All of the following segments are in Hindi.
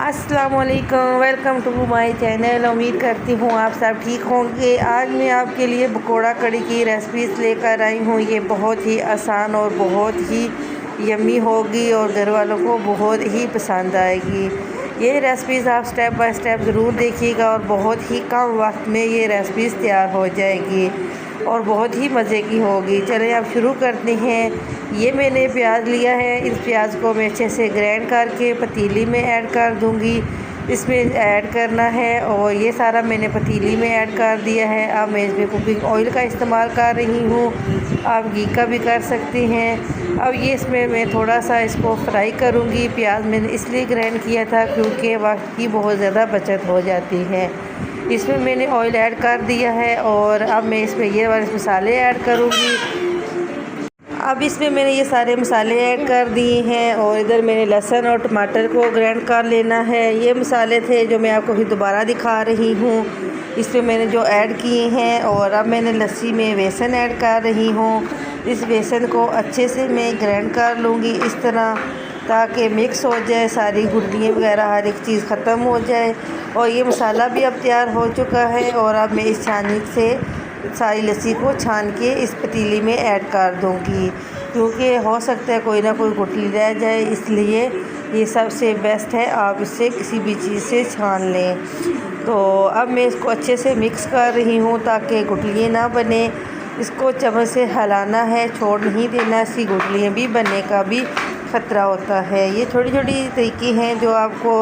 अस्सलाम वालेकुम, वेलकम टू माय चैनल। उम्मीद करती हूँ आप सब ठीक होंगे। आज मैं आपके लिए पकोड़ा कड़ी की रेसिपीज़ लेकर आई हूँ। ये बहुत ही आसान और बहुत ही यम्मी होगी और घर वालों को बहुत ही पसंद आएगी। ये रेसिपीज़ आप स्टेप बाय स्टेप ज़रूर देखिएगा और बहुत ही कम वक्त में ये रेसिपीज़ तैयार हो जाएगी और बहुत ही मज़े की होगी। चलें अब शुरू करते हैं। ये मैंने प्याज लिया है, इस प्याज को मैं अच्छे से ग्राइंड करके पतीली में ऐड कर दूंगी। इसमें ऐड करना है और ये सारा मैंने पतीली में ऐड कर दिया है। अब मैं इसमें कुकिंग ऑयल का इस्तेमाल कर रही हूँ, आप घी का भी कर सकते हैं। अब ये इसमें मैं थोड़ा सा इसको फ्राई करूँगी। प्याज मैंने इसलिए ग्राइंड किया था क्योंकि वक्त की बहुत ज़्यादा बचत हो जाती है। इसमें मैंने ऑयल ऐड कर दिया है और अब मैं इसमें ये वाले मसाले ऐड करूँगी। अब इसमें मैंने ये सारे मसाले ऐड कर दिए हैं और इधर मैंने लहसुन और टमाटर को ग्राइंड कर लेना है। ये मसाले थे जो मैं आपको फिर दोबारा दिखा रही हूँ। इसमें मैंने जो ऐड किए हैं और अब मैंने लस्सी में बेसन ऐड कर रही हूँ। इस बेसन को अच्छे से मैं ग्राइंड कर लूँगी इस तरह, ताकि मिक्स हो जाए, सारी गुठलियाँ वगैरह हर एक चीज़ ख़त्म हो जाए। और ये मसाला भी अब तैयार हो चुका है और अब मैं इस छाननी से सारी लस्सी को छान के इस पतीली में ऐड कर दूंगी, क्योंकि हो सकता है कोई ना कोई गुठली रह जाए, इसलिए ये सबसे बेस्ट है आप इससे किसी भी चीज़ से छान लें। तो अब मैं इसको अच्छे से मिक्स कर रही हूँ ताकि गुठलियाँ ना बने। इसको चम्मच से हिलाना है, छोड़ नहीं देना, इसकी गुठलियाँ भी बनने का भी ख़तरा होता है। ये छोटी छोटी तरीके हैं जो आपको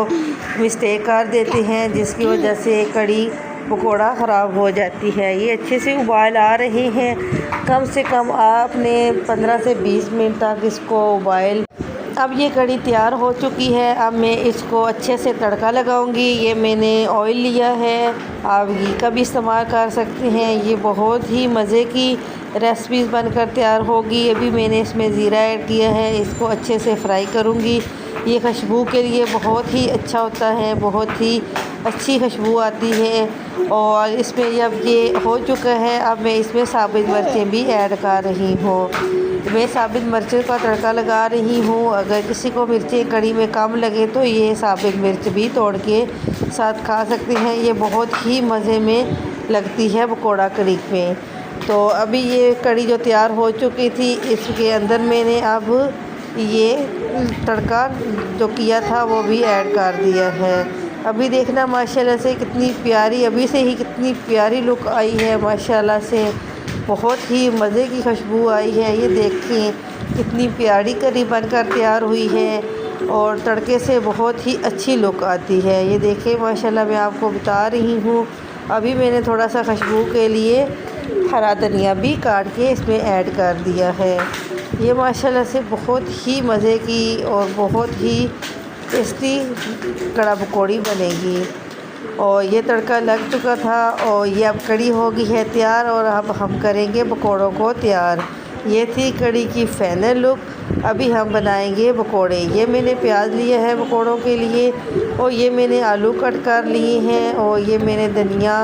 मिस्टेक कर देते हैं, जिसकी वजह से कड़ी पकोड़ा ख़राब हो जाती है। ये अच्छे से उबाल आ रहे हैं, कम से कम आपने 15 से 20 मिनट तक इसको उबाल। अब ये कड़ी तैयार हो चुकी है। अब मैं इसको अच्छे से तड़का लगाऊंगी। ये मैंने ऑयल लिया है, आप घी का भी इस्तेमाल कर सकते हैं। ये बहुत ही मज़े की रेसिपीज़ बनकर तैयार होगी। अभी मैंने इसमें ज़ीरा ऐड किया है, इसको अच्छे से फ्राई करूँगी। ये खुशबू के लिए बहुत ही अच्छा होता है, बहुत ही अच्छी खुशबू आती है। और इसमें जब ये हो चुका है, अब मैं इसमें साबित मिर्चें भी ऐड कर रही हूँ। मैं साबित मिर्चों का तड़का लगा रही हूँ। अगर किसी को मिर्चें कड़ी में कम लगे तो ये साबित मिर्च भी तोड़ के साथ खा सकते हैं। ये बहुत ही मज़े में लगती है पकोड़ा कड़ी में। तो अभी ये कड़ी जो तैयार हो चुकी थी, इसके अंदर मैंने अब ये तड़का जो किया था वो भी ऐड कर दिया है। अभी देखना माशाल्लाह से कितनी प्यारी, अभी से ही कितनी प्यारी लुक आई है माशाल्लाह से। बहुत ही मज़े की खुशबू आई है। ये देखिए कितनी प्यारी करी बनकर तैयार हुई है और तड़के से बहुत ही अच्छी लुक आती है। ये देखिए माशाल्लाह, मैं आपको बता रही हूँ। अभी मैंने थोड़ा सा खुशबू के लिए हरा धनिया भी काट के इसमें ऐड कर दिया है। ये माशाल्लाह से बहुत ही मज़े की और बहुत ही टेस्टी कड़ा पकौड़ी बनेगी। और ये तड़का लग चुका था और ये अब कड़ी हो गई है तैयार और अब हम करेंगे पकौड़ों को तैयार। ये थी कड़ी की फाइनल लुक। अभी हम बनाएंगे पकौड़े। ये मैंने प्याज लिया है पकौड़ों के लिए और ये मैंने आलू कट कर लिए हैं और ये मैंने धनिया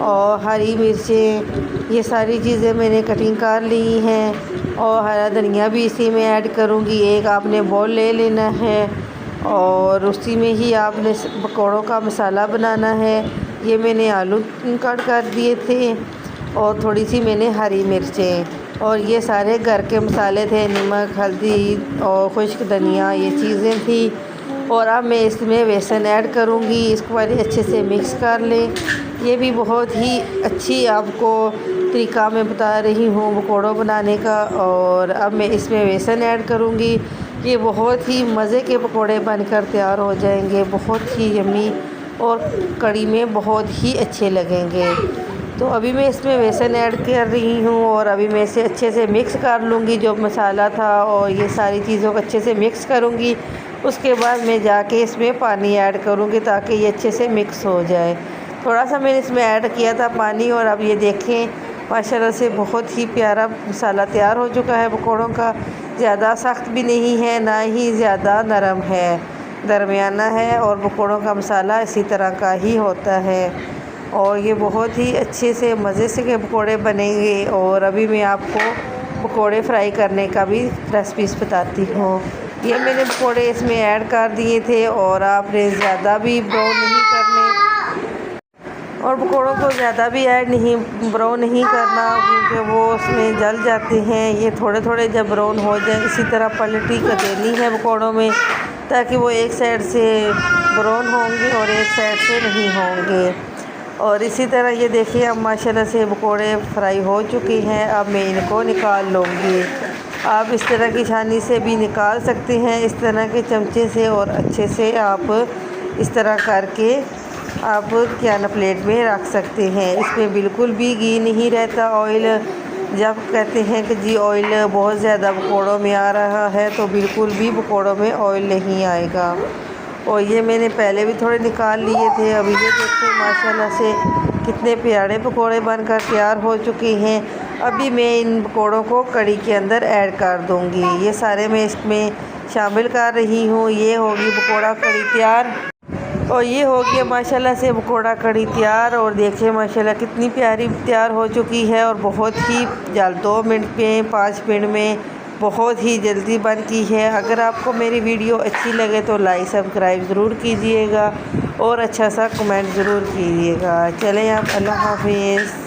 और हरी मिर्चें, ये सारी चीज़ें मैंने कटिंग कर ली हैं और हरा धनिया भी इसी में ऐड करूँगी। एक आपने बॉल ले लेना है और उसी में ही आपने पकौड़ों का मसाला बनाना है। ये मैंने आलू कट कर दिए थे और थोड़ी सी मैंने हरी मिर्चें और ये सारे घर के मसाले थे, नमक, हल्दी और खुश्क धनिया, ये चीज़ें थी। और अब मैं इसमें बेसन ऐड करूँगी। इसको पहले अच्छे से मिक्स कर लें। ये भी बहुत ही अच्छी आपको तरीका मैं बता रही हूँ पकौड़ों बनाने का। और अब मैं इसमें बेसन ऐड करूँगी। ये बहुत ही मज़े के पकोड़े बनकर तैयार हो जाएंगे, बहुत ही यम्मी और कड़ी में बहुत ही अच्छे लगेंगे। तो अभी मैं इसमें बेसन ऐड कर रही हूँ और अभी मैं इसे अच्छे से मिक्स कर लूँगी। जो मसाला था और ये सारी चीज़ों को अच्छे से मिक्स करूँगी। उसके बाद मैं जाके इसमें पानी ऐड करूँगी ताकि ये अच्छे से मिक्स हो जाए। थोड़ा सा मैंने इसमें ऐड किया था पानी और अब ये देखें माशाल्लाह से बहुत ही प्यारा मसाला तैयार हो चुका है पकौड़ों का। ज़्यादा सख्त भी नहीं है, ना ही ज़्यादा नरम है, दरमियाना है। और पकौड़ों का मसाला इसी तरह का ही होता है और ये बहुत ही अच्छे से मज़े से के पकौड़े बनेंगे। और अभी मैं आपको पकौड़े फ्राई करने का भी रेसिपीज़ बताती हूँ। ये मैंने पकौड़े इसमें ऐड कर दिए थे और आपने ज़्यादा भी ब्राउन नहीं करने और पकौड़ों को ज़्यादा भी ऐड नहीं ब्राउन नहीं करना, क्योंकि वो उसमें जल जाते हैं। ये थोड़े थोड़े जब ब्राउन हो जाए इसी तरह पलटी कर देनी है पकौड़ों में, ताकि वो एक साइड से ब्राउन होंगे और एक साइड से नहीं होंगे। और इसी तरह ये देखिए अब माशाल्लाह से पकौड़े फ्राई हो चुके हैं। अब मैं इनको निकाल लूँगी। आप इस तरह की छानी से भी निकाल सकते हैं, इस तरह के चमचे से, और अच्छे से आप इस तरह करके आप क्या ना प्लेट में रख सकते हैं। इसमें बिल्कुल भी घी नहीं रहता, ऑयल। जब कहते हैं कि जी ऑयल बहुत ज़्यादा पकौड़ों में आ रहा है, तो बिल्कुल भी पकौड़ों में ऑयल नहीं आएगा। और ये मैंने पहले भी थोड़े निकाल लिए थे। अभी ये देखिए माशाल्लाह से कितने प्यारे पकोड़े बनकर तैयार हो चुके हैं। अभी मैं इन पकोड़ों को कड़ी के अंदर ऐड कर दूंगी। ये सारे मैं इसमें शामिल कर रही हूँ। ये होगी पकोड़ा कड़ी तैयार और ये हो गया माशाल्लाह से पकोड़ा कड़ी तैयार। और देखिए माशाल्लाह कितनी प्यारी तैयार हो चुकी है और बहुत ही जल्द 2 मिनट में 5 मिनट में बहुत ही जल्दी बनती है। अगर आपको मेरी वीडियो अच्छी लगे तो लाइक सब्सक्राइब ज़रूर कीजिएगा और अच्छा सा कमेंट ज़रूर कीजिएगा। चलें आप, अल्लाह हाफिज़।